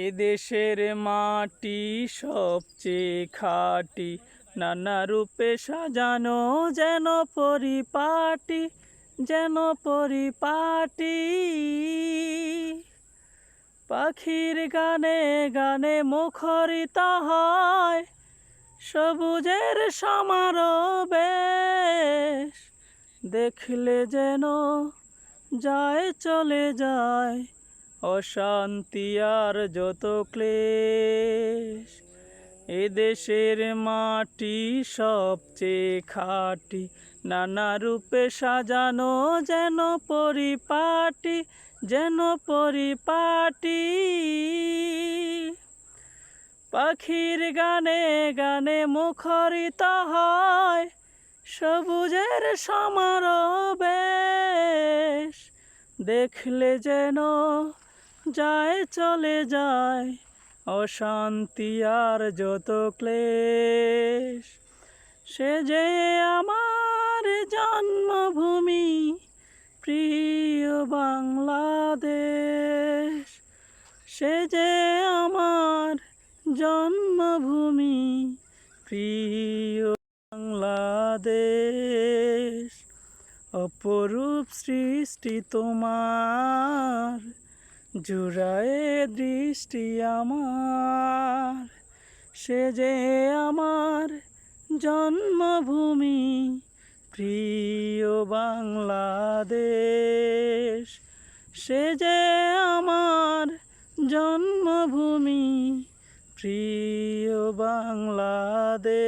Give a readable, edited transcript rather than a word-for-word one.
এদেশের মাটি সবচেয়ে খাঁটি, নানা রূপে সাজানো যেন পরিপাটি, যেন পরিপাটি। পাখির গানে গানে মুখরিত হয় সবুজের সমারোবেশ, দেখলে যেন যায় চলে যায় অশান্তি আর যত ক্লেশ। এদেশের মাটি সবচেয়ে খাঁটি, নানা রূপে সাজানো যেন পরিপাটি, যেন পরিপাটি। পাখির গানে গানে মুখরিত হয় সবুজের সমারোবেশ, দেখলে যেন যায় চলে যায় অশান্তি আর যত ক্লেশ। সে যে আমার জন্মভূমি প্রিয় বাংলাদেশ, সে যে আমার জন্মভূমি প্রিয় বাংলাদেশ। অপরূপ সৃষ্টি তোমার, জুড়ায়ে দৃষ্টি আমার, সে যে আমার জন্মভূমি প্রিয় বাংলাদেশ, সে যে আমার জন্মভূমি প্রিয় বাংলাদেশ।